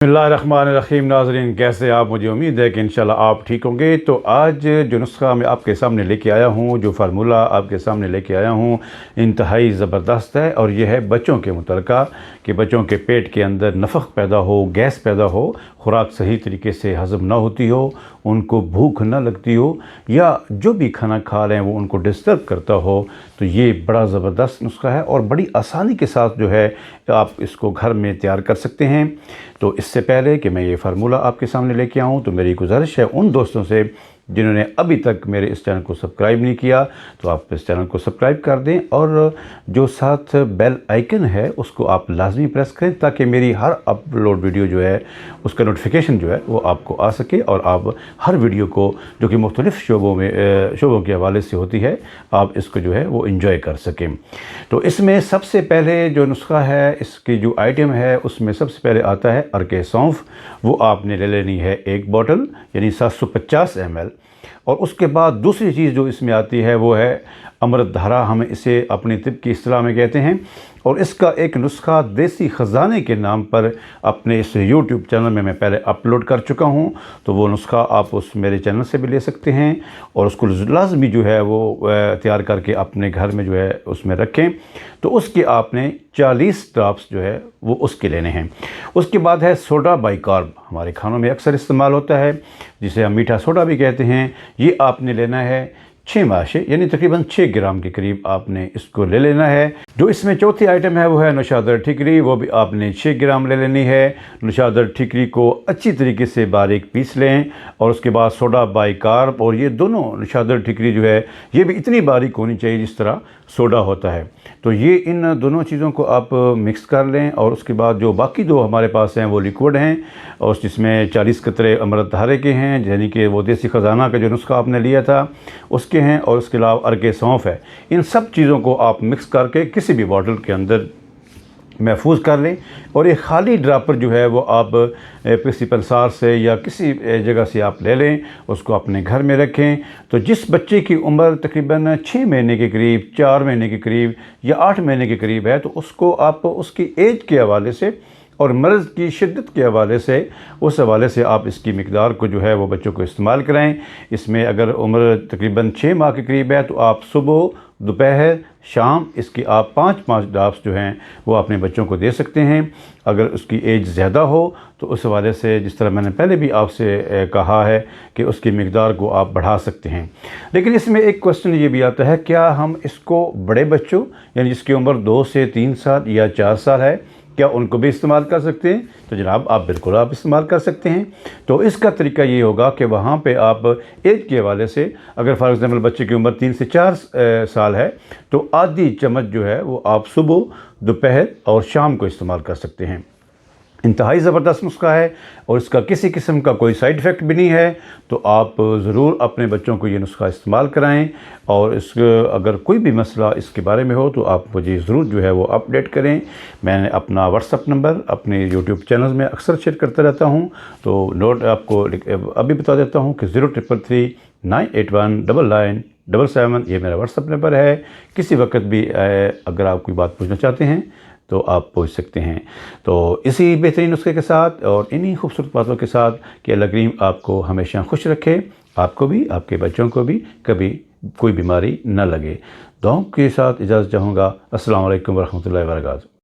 बिस्मिल्लाहिर्रहमानिर्रहीम। नाज़रीन, कैसे आप? मुझे उम्मीद है कि इंशाल्लाह आप ठीक होंगे। तो आज जो नुस्खा मैं आपके सामने लेके आया हूँ, जो फार्मूला आपके सामने लेके आया हूँ, इंतहाई ज़बरदस्त है। और यह है बच्चों के मुतल्लिक़ कि बच्चों के पेट के अंदर नफ़क़ पैदा हो, गैस पैदा हो, खुराक सही तरीके से हज़म ना होती हो, उनको भूख ना लगती हो, या जो भी खाना खा रहे हैं वो उनको डिस्टर्ब करता हो, तो ये बड़ा ज़बरदस्त नुस्खा है और बड़ी आसानी के साथ जो है आप इसको घर में तैयार कर सकते हैं। तो इससे पहले कि मैं ये फार्मूला आपके सामने लेके आऊँ, तो मेरी गुजारिश है उन दोस्तों से जिन्होंने अभी तक मेरे इस चैनल को सब्सक्राइब नहीं किया, तो आप इस चैनल को सब्सक्राइब कर दें और जो साथ बेल आइकन है उसको आप लाजमी प्रेस करें, ताकि मेरी हर अपलोड वीडियो जो है उसका नोटिफिकेशन जो है वो आपको आ सके और आप हर वीडियो को, जो कि मुख्तलिफ़ शोबों के हवाले से होती है, आप इसको जो है वो इंजॉय कर सकें। तो इसमें सबसे पहले जो नुस्खा है, इसकी जो आइटम है उसमें सबसे पहले आता है अरके सौंफ। वो आपने ले लेनी है एक बोतल, यानी 750 ml। और उसके बाद दूसरी चीज़ जो इसमें आती है वो है अमृत धारा, हम इसे अपनी तिब की इस्तिलाह में कहते हैं। और इसका एक नुस्खा देसी ख़जाने के नाम पर अपने इस यूट्यूब चैनल में मैं पहले अपलोड कर चुका हूं, तो वो नुस्खा आप उस मेरे चैनल से भी ले सकते हैं और उसको लाजमी जो है वो तैयार करके अपने घर में जो है उसमें रखें। तो उसके आपने 40 ड्रॉप्स जो है वो उसके लेने हैं। उसके बाद है सोडा बाइकार्ब, हमारे खानों में अक्सर इस्तेमाल होता है, जिसे हम मीठा सोडा भी कहते हैं। ये आपने लेना है 6 माशे, यानी तकरीबन 6 ग्राम के करीब आपने इसको ले लेना है। जो इसमें चौथी आइटम है वो है नुशादर ठिकरी, वो भी आपने 6 ग्राम ले लेनी है। नुशादर ठिकरी को अच्छी तरीके से बारीक पीस लें और उसके बाद सोडा बाइकार्ब, और ये दोनों नुशादर ठिकरी जो है ये भी इतनी बारीक होनी चाहिए जिस तरह सोडा होता है। तो ये इन दोनों चीज़ों को आप मिक्स कर लें और उसके बाद जो बाकी दो हमारे पास हैं वो लिक्विड हैं, और जिसमें 40 कतरे अमृत धारे के हैं, यानी कि वो देसी ख़जाना का जो नुस्खा आपने लिया था उसके हैं, और उसके अलावा अरके सौंफ है। इन सब चीज़ों को आप मिक्स करके किसी भी बॉटल के अंदर महफूज कर लें। और एक ख़ाली ड्रापर जो है वो आप किसी पंसार से या किसी जगह से आप ले लें, उसको अपने घर में रखें। तो जिस बच्चे की उम्र तकरीबन 6 महीने के करीब, 4 महीने के करीब या 8 महीने के करीब है, तो उसको आप उसकी एज के हवाले से और मर्ज़ की शिद्दत के हवाले से, उस हवाले से आप इसकी मिकदार को जो है वो बच्चों को इस्तेमाल कराएं। इसमें अगर उम्र तकरीबन 6 माह के करीब है तो आप सुबह, दोपहर, शाम इसकी आप 5-5 ड्रॉप्स जो हैं वो अपने बच्चों को दे सकते हैं। अगर उसकी एज ज़्यादा हो तो उस हवाले से, जिस तरह मैंने पहले भी आपसे कहा है, कि उसकी मिकदार को आप बढ़ा सकते हैं। लेकिन इसमें एक क्वेश्चन ये भी आता है, क्या हम इसको बड़े बच्चों, यानी जिसकी उम्र 2 से 3 साल या 4 साल है, क्या उनको भी इस्तेमाल कर सकते हैं? तो जनाब आप बिल्कुल आप इस्तेमाल कर सकते हैं। तो इसका तरीका ये होगा कि वहाँ पे आप एज के हवाले से, अगर फॉर एग्ज़ाम्पल बच्चे की उम्र 3 से 4 साल है, तो आधी चम्मच जो है वो आप सुबह, दोपहर और शाम को इस्तेमाल कर सकते हैं। इंतहाई ज़बरदस्त नुस्खा है और इसका किसी किस्म का कोई साइड इफ़ेक्ट भी नहीं है। तो आप ज़रूर अपने बच्चों को ये नुस्खा इस्तेमाल कराएं, और अगर कोई भी मसला इसके बारे में हो तो आप मुझे ज़रूर जो है वो अपडेट करें। मैंने अपना व्हाट्सअप नंबर अपने यूट्यूब चैनल में अक्सर शेयर करता रहता हूँ, तो नोट आपको अभी बता देता हूँ कि 033398199977 ये मेरा व्हाट्सअप नंबर है। किसी वक्त भी अगर आप कोई बात पूछना चाहते हैं तो आप पूछ सकते हैं। तो इसी बेहतरीन नुस्खे के साथ और इन्हीं खूबसूरत बातों के साथ कि अल्लाह करीम आपको हमेशा खुश रखे, आपको भी, आपके बच्चों को भी कभी कोई बीमारी न लगे। दुआओं के साथ इजाज़त चाहूँगा। अस्सलामु अलैकुम वरहमतुल्लाहि वबरकातुहू।